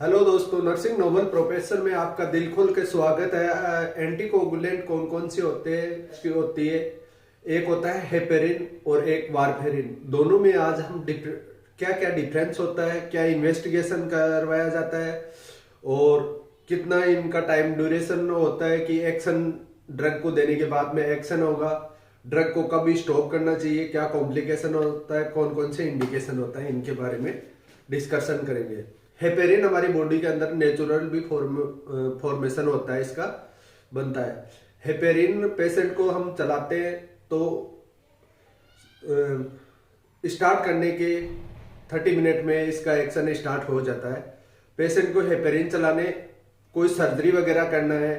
Hello दोस्तों, nursing Nobel professor में आपका दिल खोल के स्वागत है। एंटीकोगुलेंट कौन कौन से होते हैं, इसकी होती है। एक होता है हेपेरिन और एक वारफेरिन। दोनों में आज हम क्या क्या डिफरेंस होता है, क्या इन्वेस्टिगेशन करवाया जाता है और कितना इनका टाइम ड्यूरेशन होता है कि एक्शन ड्रग को देने के बाद में एक्शन होगा, ड्रग को कब स्टॉप करना चाहिए, क्या कॉम्प्लिकेशन होता है, कौन कौन से इंडिकेशन होता है, इनके बारे में डिस्कशन करेंगे। हेपेरिन हमारी बॉडी के अंदर नेचुरल भी फॉर्मेशन होता है, इसका बनता है। हेपेरिन पेशेंट को हम चलाते हैं तो स्टार्ट करने के 30 मिनट में इसका एक्शन स्टार्ट हो जाता है। पेशेंट को हेपेरिन चलाने कोई सर्जरी वगैरह करना है,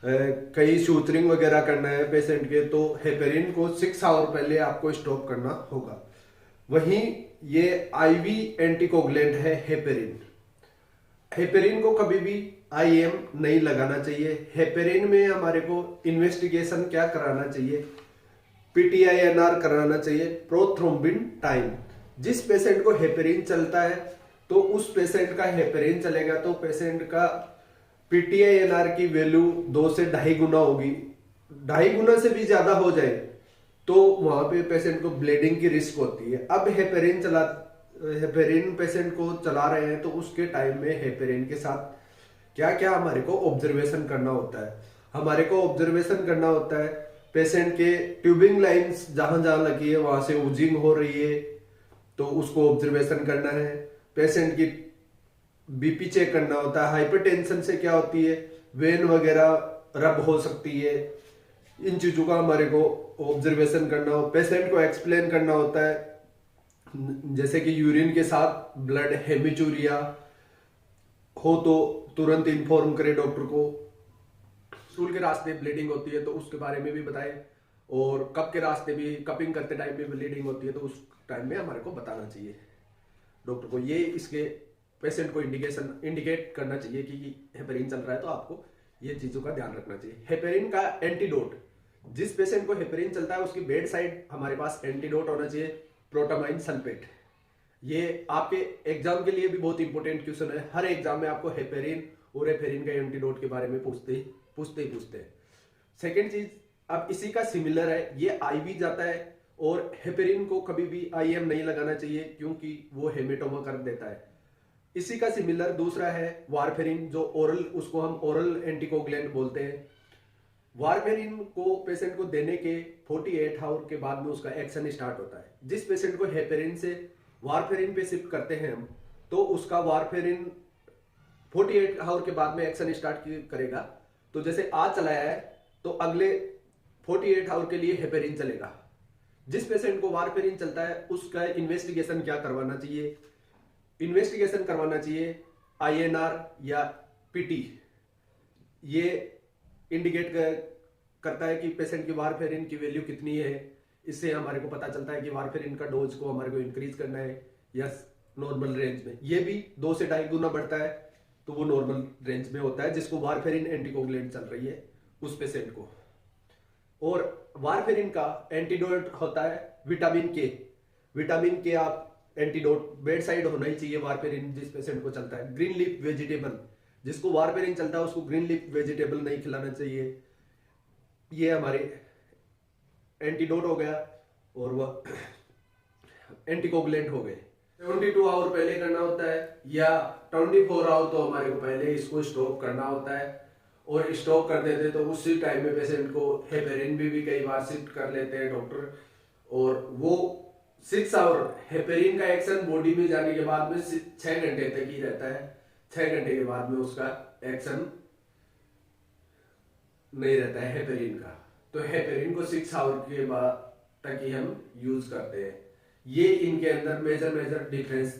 कहीं सूचरिंग वगैरह करना है पेशेंट के, तो हेपेरिन को 6 आवर पहले आपको स्टॉप करना होगा। वहीं ये आईवी एंटीकोगुलेंट है हेपेरिन। हेपेरिन को कभी भी आईएम नहीं लगाना चाहिए। हेपेरिन में हमारे को इन्वेस्टिगेशन क्या कराना चाहिए, पीटीआईएनआर कराना चाहिए, प्रोथ्रोम्बिन टाइम। जिस पेशेंट को हेपेरिन चलता है तो उस पेशेंट का हेपेरिन चलेगा तो पेशेंट का पीटीआईएनआर की वैल्यू 2 से 2.5 गुना होगी। 2.5 गुना से भी ज्यादा हो जाए तो वहां पे पेशेंट को ब्लीडिंग की रिस्क होती है। अब हेपेरिन पेशेंट को चला रहे हैं तो उसके टाइम में हेपेरिन के साथ क्या क्या हमारे को ऑब्जर्वेशन करना होता है। हमारे को ऑब्जर्वेशन करना होता है पेशेंट के ट्यूबिंग लाइंस जहां जहां लगी है वहां से उजिंग हो रही है तो उसको ऑब्जर्वेशन करना है। पेशेंट की बीपी चेक करना होता है। हाइपरटेंशन से क्या होती है, वेन वगैरह रब हो सकती है। इन चीजों का हमारे को ऑब्जर्वेशन करना हो, पेशेंट को एक्सप्लेन करना होता है। जैसे कि यूरिन के साथ ब्लड हेमिचूरिया हो तो तुरंत इन्फॉर्म करे डॉक्टर को। स्टूल के रास्ते ब्लीडिंग होती है तो उसके बारे में भी बताएं, और कप के रास्ते भी कपिंग करते टाइम भी ब्लीडिंग होती है तो उस टाइम में हमारे को बताना चाहिए डॉक्टर को। ये इसके पेशेंट को इंडिकेट करना चाहिए कि हेपेरिन चल रहा है तो आपको ये चीजों का ध्यान रखना चाहिए। हेपेरिन का एंटीडोट, जिस पेशेंट को हेपेरिन चलता है उसकी बेड साइड हमारे पास एंटीडोट होना चाहिए, प्रोटामाइन सल्फेट। ये आपके एग्जाम के लिए भी बहुत इंपॉर्टेंट क्वेश्चन है। हर एग्जाम में आपको हेपेरिन और हेपेरिन का एंटीडोट के बारे में पूछते हैं। सेकेंड चीज, अब इसी का सिमिलर है, ये आईवी जाता है और हेपेरिन को कभी भी आईएम नहीं लगाना चाहिए क्योंकि वो हेमेटोमा कर देता है। इसी का सिमिलर दूसरा है वारफेरिन, जो ओरल, उसको हम ओरल एंटीकोगुलेंट बोलते हैं। वारफेरिन को पेशेंट को देने के 48 आवर के बाद में उसका एक्शन स्टार्ट होता है। जिस पेशेंट को हेपेरिन से वारफेरिन पे शिफ्ट करते हैं हम, तो उसका वारफेरिन 48 आवर के बाद में एक्शन स्टार्ट करेगा। तो जैसे आज चलाया है तो अगले 48 आवर के लिए हेपेरिन चलेगा। जिस पेशेंट को वारफेरिन चलता है उसका इन्वेस्टिगेशन क्या करवाना चाहिए, इन्वेस्टिगेशन करवाना चाहिए आईएनआर या पीटी। ये इंडिकेट करता है कि पेशेंट की वारफेरिन की वैल्यू कितनी है। इससे हमारे को पता चलता है कि वारफेरिन का डोज को हमारे को इंक्रीज करना है या नॉर्मल रेंज में। ये भी 2 से 2.5 गुना बढ़ता है तो वो नॉर्मल रेंज में होता है जिसको वारफेरिन एंटीकोगुलेंट चल रही है उस पेशेंट को। और वारफेरिन का एंटीडोट होता है विटामिन के। विटामिन के आप एंटीडोट बेड साइड होना ही चाहिए वारफेरिन जिस पेशेंट को चलता है। ग्रीन लीफ वेजिटेबल, जिसको वारफेरिन चलता है उसको ग्रीन लीफ वेजिटेबल नहीं खिलाना चाहिए। ये हमारे एंटीडोट हो गया और वह एंटीकोगुलेंट हो गए। 72 आवर पहले करना होता है या 24 आवर तो हमारे को पहले इसको स्टॉप करना होता है। और स्टॉप कर देते तो उसी टाइम में पेशेंट को हेपेरिन भी कई बार शिफ्ट कर लेते हैं डॉक्टर। और वो 6 आवर हेपेरिन का एक्शन बॉडी में जाने के बाद में 6 घंटे तक ही रहता है। 6 घंटे के बाद में उसका एक्शन नहीं रहता है हेपेरिन का। तो हेपेरिन को 6 आवर के बाद तक ही हम यूज करते हैं। ये इनके अंदर मेजर डिफरेंस